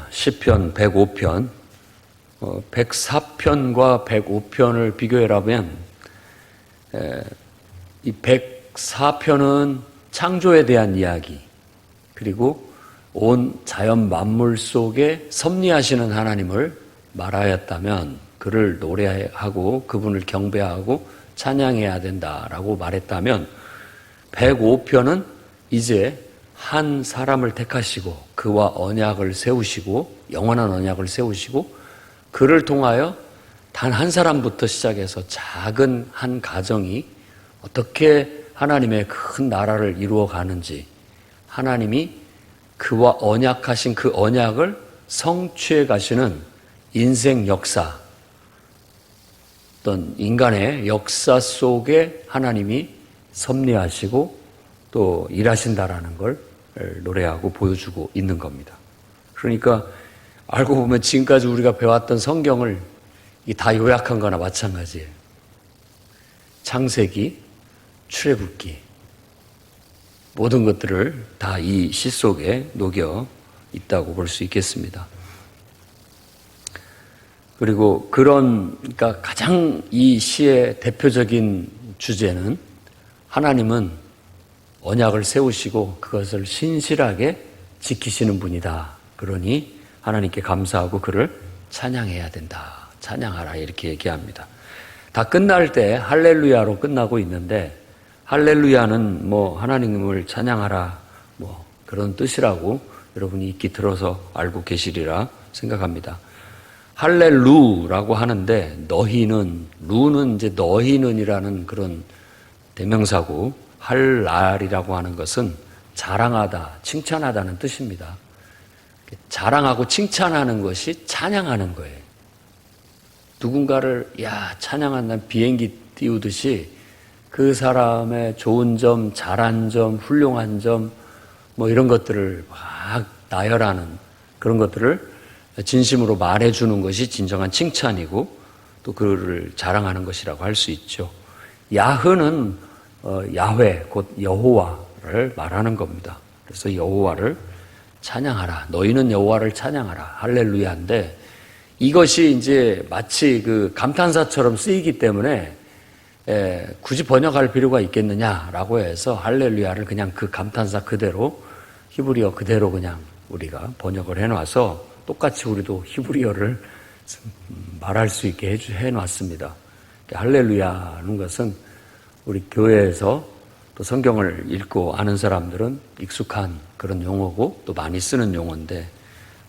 시편 105편, 104편과 105편을 비교해보면 이 104편은 창조에 대한 이야기, 그리고 온 자연 만물 속에 섭리하시는 하나님을 말하였다면 그를 노래하고 그분을 경배하고 찬양해야 된다라고 말했다면 105편은 이제 한 사람을 택하시고 그와 언약을 세우시고 영원한 언약을 세우시고 그를 통하여 단 한 사람부터 시작해서 작은 한 가정이 어떻게 하나님의 큰 나라를 이루어 가는지, 하나님이 그와 언약하신 그 언약을 성취해 가시는 인생 역사, 어떤 인간의 역사 속에 하나님이 섭리하시고 또 일하신다라는 걸 노래하고 보여주고 있는 겁니다. 그러니까 알고 보면 지금까지 우리가 배웠던 성경을 다 요약한 거나 마찬가지예요. 창세기, 출애굽기, 모든 것들을 다 이 시 속에 녹여 있다고 볼 수 있겠습니다. 그리고 그러니까 가장 이 시의 대표적인 주제는 하나님은 언약을 세우시고 그것을 신실하게 지키시는 분이다. 그러니 하나님께 감사하고 그를 찬양해야 된다. 찬양하라 이렇게 얘기합니다. 다 끝날 때 할렐루야로 끝나고 있는데 할렐루야는 하나님을 찬양하라 그런 뜻이라고 여러분이 익히 들어서 알고 계시리라 생각합니다. 할렐루라고 하는데 루는 이제 너희는이라는 그런 대명사고 할랄이라고 하는 것은 자랑하다, 칭찬하다는 뜻입니다. 자랑하고 칭찬하는 것이 찬양하는 거예요. 누군가를 찬양한다는 비행기 띄우듯이 그 사람의 좋은 점, 잘한 점, 훌륭한 점 이런 것들을 막 나열하는 그런 것들을 진심으로 말해주는 것이 진정한 칭찬이고 또 그를 자랑하는 것이라고 할 수 있죠. 야흐는 야훼 곧 여호와를 말하는 겁니다. 그래서 여호와를 찬양하라. 너희는 여호와를 찬양하라. 할렐루야인데 이것이 이제 마치 그 감탄사처럼 쓰이기 때문에 굳이 번역할 필요가 있겠느냐라고 해서 할렐루야를 그냥 그 감탄사 그대로 히브리어 그대로 그냥 우리가 번역을 해놔서 똑같이 우리도 히브리어를 말할 수 있게 해놨습니다. 할렐루야는 것은 우리 교회에서 또 성경을 읽고 아는 사람들은 익숙한 그런 용어고 또 많이 쓰는 용어인데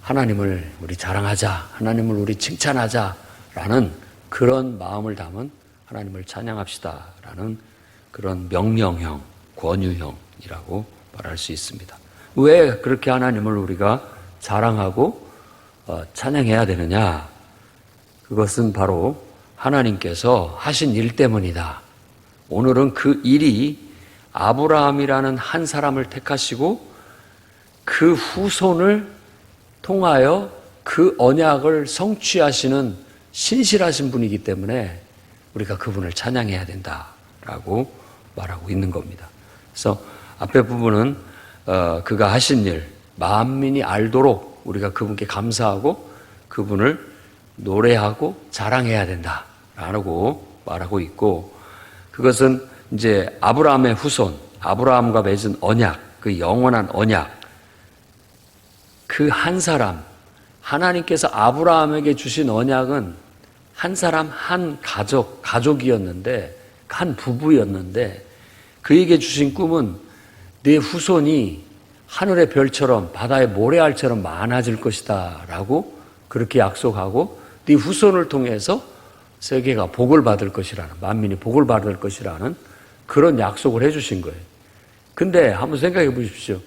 하나님을 우리 자랑하자, 하나님을 우리 칭찬하자라는 그런 마음을 담은 하나님을 찬양합시다라는 그런 명령형, 권유형이라고 말할 수 있습니다. 왜 그렇게 하나님을 우리가 자랑하고 찬양해야 되느냐? 그것은 바로 하나님께서 하신 일 때문이다. 오늘은 그 일이 아브라함이라는 한 사람을 택하시고 그 후손을 통하여 그 언약을 성취하시는 신실하신 분이기 때문에 우리가 그분을 찬양해야 된다라고 말하고 있는 겁니다. 그래서 앞에 부분은 그가 하신 일, 만민이 알도록 우리가 그분께 감사하고 그분을 노래하고 자랑해야 된다라고 말하고 있고 그것은 이제 아브라함의 후손, 아브라함과 맺은 언약, 그 영원한 언약, 그 한 사람, 하나님께서 아브라함에게 주신 언약은 한 사람, 한 가족이었는데, 한 부부였는데, 그에게 주신 꿈은 네 후손이 하늘의 별처럼 바다의 모래알처럼 많아질 것이다 라고 그렇게 약속하고 네 후손을 통해서 세계가 복을 받을 것이라는, 만민이 복을 받을 것이라는 그런 약속을 해주신 거예요. 근데 한번 생각해 보십시오.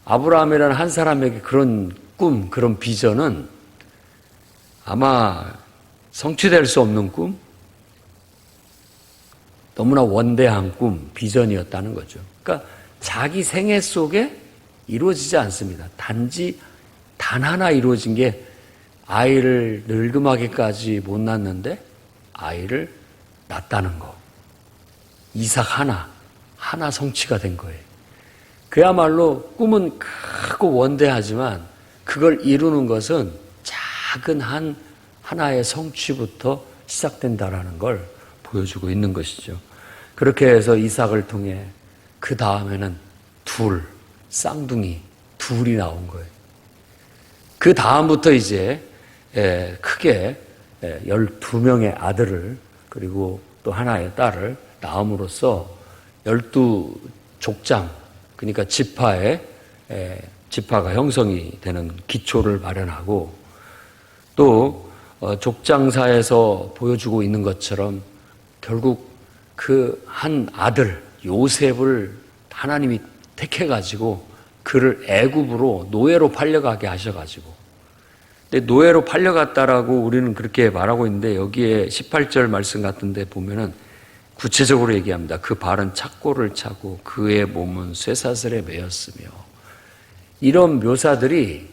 아브라함이라는 한 사람에게 그런 꿈, 그런 비전은 아마 성취될 수 없는 꿈, 너무나 원대한 꿈, 비전이었다는 거죠. 그러니까 자기 생애 속에 이루어지지 않습니다. 단지 단 하나 이루어진 게 아이를 늙음하게까지 못 낳는데 아이를 낳았다는 거. 이삭 하나 성취가 된 거예요. 그야말로 꿈은 크고 원대하지만 그걸 이루는 것은 작은 하나의 성취부터 시작된다라는 걸 보여주고 있는 것이죠. 그렇게 해서 이삭을 통해 그 다음에는 쌍둥이 둘이 나온 거예요. 그 다음부터 이제 크게 12명의 아들을 그리고 또 하나의 딸을 낳음으로써 12족장, 그러니까 지파가 형성이 되는 기초를 마련하고, 또 족장사에서 보여주고 있는 것처럼 결국 그 한 아들 요셉을 하나님이 택해가지고 그를 애굽으로 노예로 팔려가게 하셔가지고, 근데 노예로 팔려갔다라고 우리는 그렇게 말하고 있는데, 여기에 18절 말씀 같은데 보면은 구체적으로 얘기합니다. 그 발은 착고를 차고 그의 몸은 쇠사슬에 매였으며, 이런 묘사들이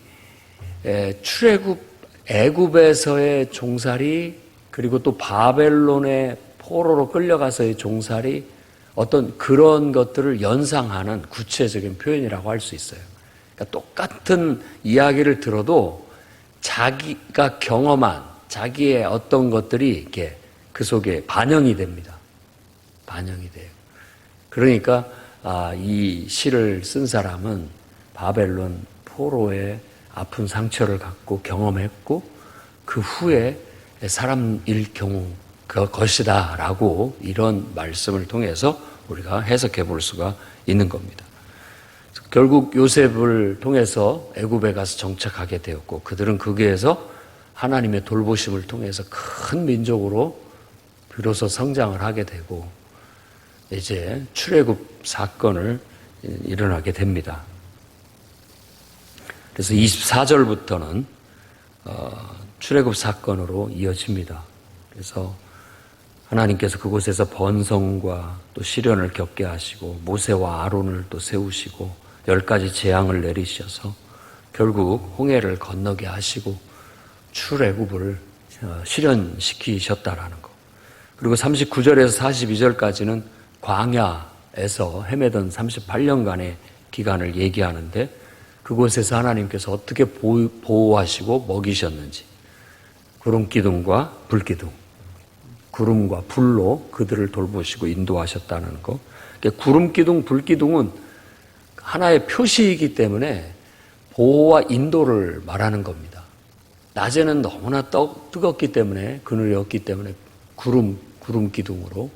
출애굽 애굽에서의 종살이, 그리고 또 바벨론의 포로로 끌려가서의 종살이, 어떤 그런 것들을 연상하는 구체적인 표현이라고 할 수 있어요. 그러니까 똑같은 이야기를 들어도 자기가 경험한 자기의 어떤 것들이 이렇게 그 속에 반영이 됩니다. 반영이 돼요. 그러니까 이 시를 쓴 사람은 바벨론 포로의 아픈 상처를 갖고 경험했고, 그 후에 사람일 경우 것이다 라고 이런 말씀을 통해서 우리가 해석해 볼 수가 있는 겁니다. 결국 요셉을 통해서 애굽에 가서 정착하게 되었고, 그들은 거기에서 하나님의 돌보심을 통해서 큰 민족으로 비로소 성장을 하게 되고, 이제 출애굽 사건을 일어나게 됩니다. 그래서 24절부터는 출애굽 사건으로 이어집니다. 그래서 하나님께서 그곳에서 번성과 또 시련을 겪게 하시고, 모세와 아론을 또 세우시고 10가지 재앙을 내리셔서 결국 홍해를 건너게 하시고 출애굽을 실현시키셨다라는 거. 그리고 39절에서 42절까지는 광야에서 헤매던 38년간의 기간을 얘기하는데, 그곳에서 하나님께서 어떻게 보호하시고 먹이셨는지, 구름기둥과 불기둥, 구름과 불로 그들을 돌보시고 인도하셨다는 거. 구름기둥, 불기둥은 하나의 표시이기 때문에 보호와 인도를 말하는 겁니다. 낮에는 너무나 뜨겁기 때문에, 그늘이 없기 때문에 구름기둥으로,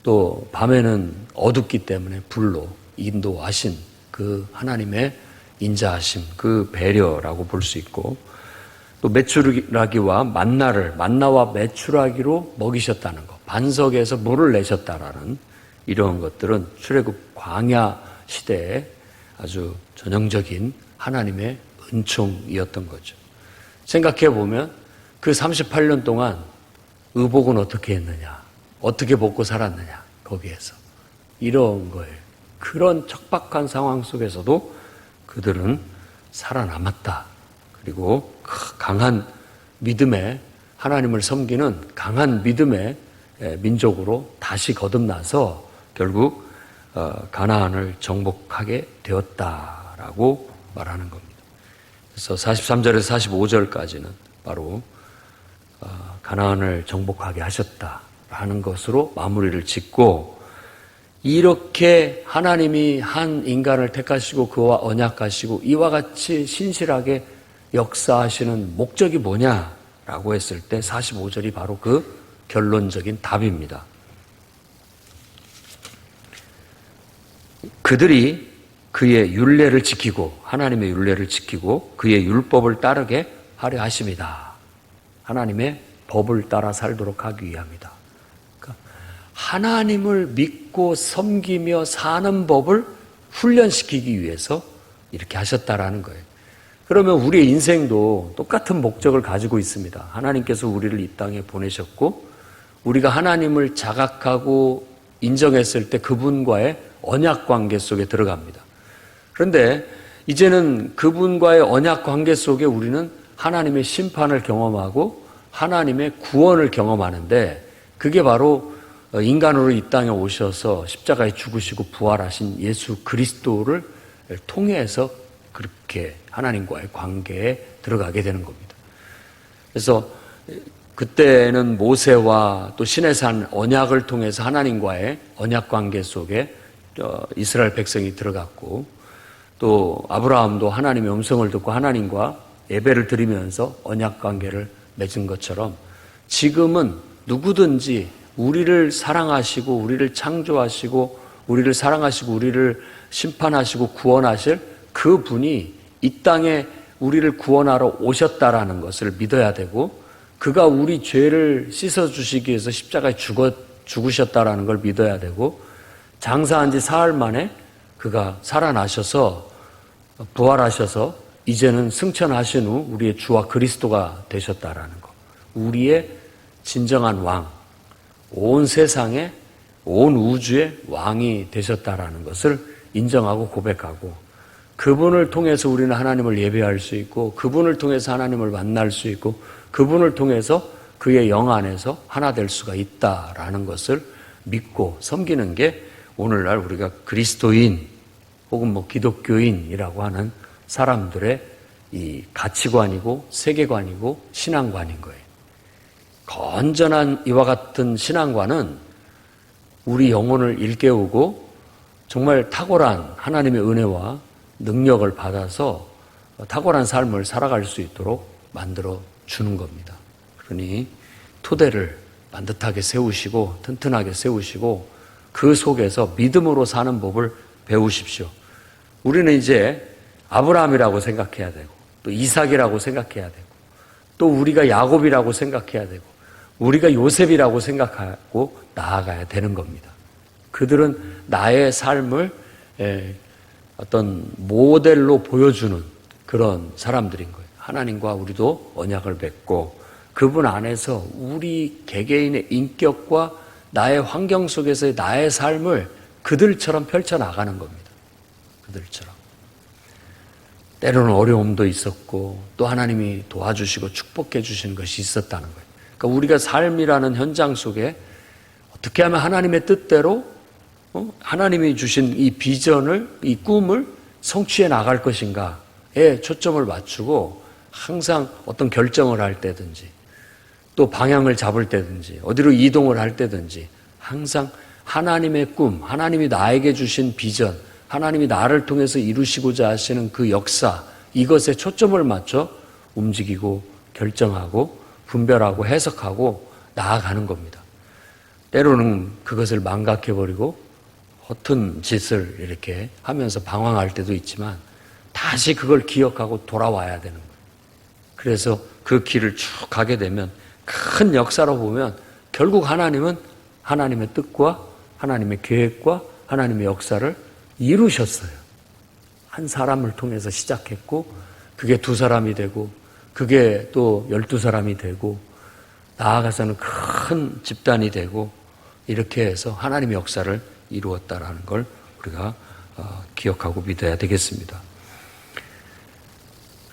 또 밤에는 어둡기 때문에 불로 인도하신 그 하나님의 인자하심, 그 배려라고 볼 수 있고, 또 메추라기와 만나와 메추라기로 먹이셨다는 것, 반석에서 물을 내셨다라는 이런 것들은 출애굽 광야 시대에 아주 전형적인 하나님의 은총이었던 거죠. 생각해 보면 그 38년 동안 의복은 어떻게 했느냐, 어떻게 먹고 살았느냐, 거기에서 이런 거예요. 그런 척박한 상황 속에서도 그들은 살아남았다. 그리고 강한 믿음의, 하나님을 섬기는 강한 믿음의 민족으로 다시 거듭나서 결국 가나안을 정복하게 되었다라고 말하는 겁니다. 그래서 43절에서 45절까지는 바로 가나안을 정복하게 하셨다라는 것으로 마무리를 짓고, 이렇게 하나님이 한 인간을 택하시고 그와 언약하시고 이와 같이 신실하게 역사하시는 목적이 뭐냐라고 했을 때 45절이 바로 그 결론적인 답입니다. 그들이 그의 율례를 지키고, 하나님의 율례를 지키고 그의 율법을 따르게 하려 하심이다. 하나님의 법을 따라 살도록 하기 위함이다. 그러니까 하나님을 믿고 섬기며 사는 법을 훈련시키기 위해서 이렇게 하셨다라는 거예요. 그러면 우리의 인생도 똑같은 목적을 가지고 있습니다. 하나님께서 우리를 이 땅에 보내셨고, 우리가 하나님을 자각하고 인정했을 때 그분과의 언약 관계 속에 들어갑니다. 그런데 이제는 그분과의 언약 관계 속에 우리는 하나님의 심판을 경험하고 하나님의 구원을 경험하는데, 그게 바로 인간으로 이 땅에 오셔서 십자가에 죽으시고 부활하신 예수 그리스도를 통해서 그렇게 하나님과의 관계에 들어가게 되는 겁니다. 그래서 그때는 모세와 또 신의 산 언약을 통해서 하나님과의 언약 관계 속에 이스라엘 백성이 들어갔고, 또 아브라함도 하나님의 음성을 듣고 하나님과 예배를 드리면서 언약 관계를 맺은 것처럼, 지금은 누구든지 우리를 사랑하시고 우리를 창조하시고 우리를 사랑하시고 우리를 심판하시고 구원하실 그 분이 이 땅에 우리를 구원하러 오셨다라는 것을 믿어야 되고, 그가 우리 죄를 씻어주시기 위해서 십자가에 죽으셨다라는 걸 믿어야 되고, 장사한 지 사흘 만에 그가 살아나셔서 부활하셔서 이제는 승천하신 후 우리의 주와 그리스도가 되셨다라는 것, 우리의 진정한 왕, 온 세상에 온 우주의 왕이 되셨다라는 것을 인정하고 고백하고, 그분을 통해서 우리는 하나님을 예배할 수 있고, 그분을 통해서 하나님을 만날 수 있고, 그분을 통해서 그의 영 안에서 하나 될 수가 있다라는 것을 믿고 섬기는 게 오늘날 우리가 그리스도인 혹은 기독교인이라고 하는 사람들의 이 가치관이고 세계관이고 신앙관인 거예요. 건전한 이와 같은 신앙관은 우리 영혼을 일깨우고 정말 탁월한 하나님의 은혜와 능력을 받아서 탁월한 삶을 살아갈 수 있도록 만들어 주는 겁니다. 그러니 토대를 반듯하게 세우시고 튼튼하게 세우시고 그 속에서 믿음으로 사는 법을 배우십시오. 우리는 이제 아브라함이라고 생각해야 되고, 또 이삭이라고 생각해야 되고, 또 우리가 야곱이라고 생각해야 되고, 우리가 요셉이라고 생각하고 나아가야 되는 겁니다. 그들은 나의 삶을 어떤 모델로 보여주는 그런 사람들인 거예요. 하나님과 우리도 언약을 맺고 그분 안에서 우리 개개인의 인격과 나의 환경 속에서의 나의 삶을 그들처럼 펼쳐나가는 겁니다. 그들처럼. 때로는 어려움도 있었고 또 하나님이 도와주시고 축복해 주시는 것이 있었다는 거예요. 그러니까 우리가 삶이라는 현장 속에 어떻게 하면 하나님의 뜻대로 하나님이 주신 이 비전을, 이 꿈을 성취해 나갈 것인가에 초점을 맞추고 항상 어떤 결정을 할 때든지 또 방향을 잡을 때든지 어디로 이동을 할 때든지 항상 하나님의 꿈, 하나님이 나에게 주신 비전, 하나님이 나를 통해서 이루시고자 하시는 그 역사, 이것에 초점을 맞춰 움직이고 결정하고 분별하고 해석하고 나아가는 겁니다. 때로는 그것을 망각해버리고 허튼 짓을 이렇게 하면서 방황할 때도 있지만 다시 그걸 기억하고 돌아와야 되는 거예요. 그래서 그 길을 쭉 가게 되면 큰 역사로 보면 결국 하나님은 하나님의 뜻과 하나님의 계획과 하나님의 역사를 이루셨어요. 한 사람을 통해서 시작했고 그게 2사람이 되고 그게 또 12사람이 되고 나아가서는 큰 집단이 되고 이렇게 해서 하나님의 역사를 이루었다라는 걸 우리가 기억하고 믿어야 되겠습니다.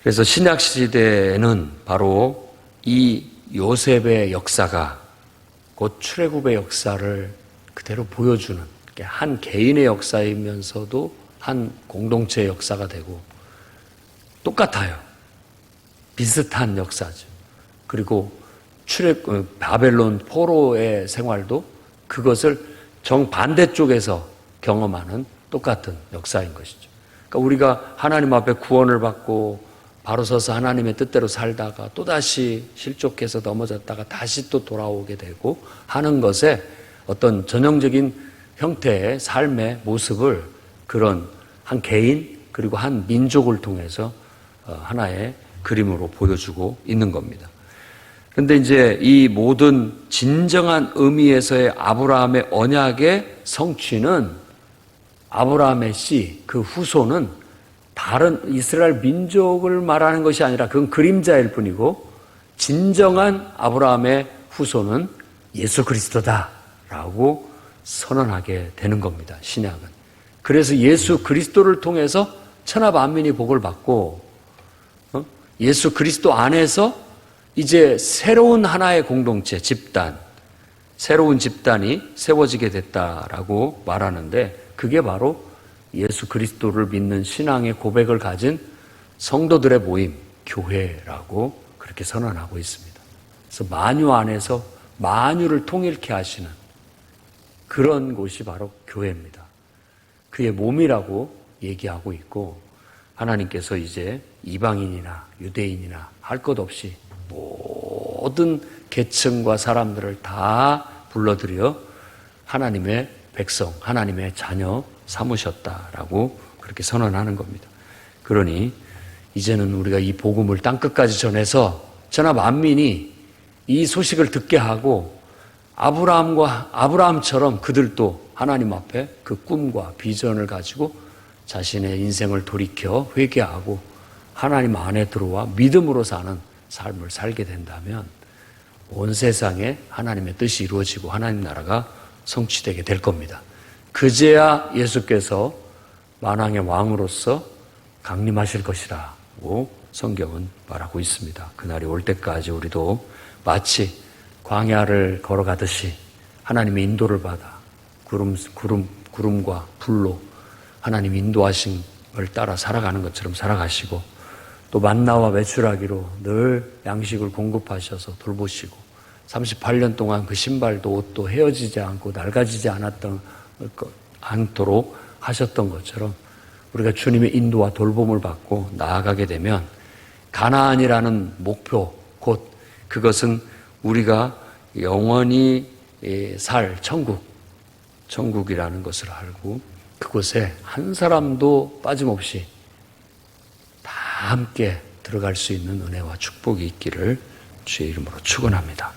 그래서 신약 시대에는 바로 이 요셉의 역사가 곧 출애굽의 역사를 그대로 보여주는 한 개인의 역사이면서도 한 공동체의 역사가 되고 똑같아요. 비슷한 역사죠. 그리고 바벨론 포로의 생활도 그것을 정반대쪽에서 경험하는 똑같은 역사인 것이죠. 그러니까 우리가 하나님 앞에 구원을 받고 바로 서서 하나님의 뜻대로 살다가 또다시 실족해서 넘어졌다가 다시 또 돌아오게 되고 하는 것에 어떤 전형적인 형태의 삶의 모습을 그런 한 개인 그리고 한 민족을 통해서 하나의 그림으로 보여주고 있는 겁니다. 그런데 이제 이 모든 진정한 의미에서의 아브라함의 언약의 성취는 아브라함의 씨, 그 후손은 다른 이스라엘 민족을 말하는 것이 아니라 그건 그림자일 뿐이고 진정한 아브라함의 후손은 예수 그리스도다라고 선언하게 되는 겁니다. 신약은. 그래서 예수 그리스도를 통해서 천하 만민이 복을 받고 예수 그리스도 안에서 이제 새로운 하나의 공동체, 집단, 새로운 집단이 세워지게 됐다라고 말하는데 그게 바로 예수 그리스도를 믿는 신앙의 고백을 가진 성도들의 모임, 교회라고 그렇게 선언하고 있습니다. 그래서 만유 안에서 만유를 통일케 하시는 그런 곳이 바로 교회입니다. 그의 몸이라고 얘기하고 있고, 하나님께서 이제 이방인이나 유대인이나 할 것 없이 모든 계층과 사람들을 다 불러들여 하나님의 백성, 하나님의 자녀 삼으셨다라고 그렇게 선언하는 겁니다. 그러니 이제는 우리가 이 복음을 땅끝까지 전해서 전하 만민이 이 소식을 듣게 하고 아브라함처럼 그들도 하나님 앞에 그 꿈과 비전을 가지고 자신의 인생을 돌이켜 회개하고 하나님 안에 들어와 믿음으로 사는 삶을 살게 된다면 온 세상에 하나님의 뜻이 이루어지고 하나님 나라가 성취되게 될 겁니다. 그제야 예수께서 만왕의 왕으로서 강림하실 것이라고 성경은 말하고 있습니다. 그날이 올 때까지 우리도 마치 광야를 걸어가듯이 하나님의 인도를 받아 구름과 불로 하나님 인도하심을 따라 살아가는 것처럼 살아가시고, 또 만나와 메추라기로 늘 양식을 공급하셔서 돌보시고 38년 동안 그 신발도 옷도 헤어지지 않고 낡아지지 않도록 하셨던 것처럼 우리가 주님의 인도와 돌봄을 받고 나아가게 되면 가나안이라는 목표, 곧 그것은 우리가 영원히 살 천국이라는 것을 알고 그곳에 한 사람도 빠짐없이 다 함께 들어갈 수 있는 은혜와 축복이 있기를 주의 이름으로 축원합니다.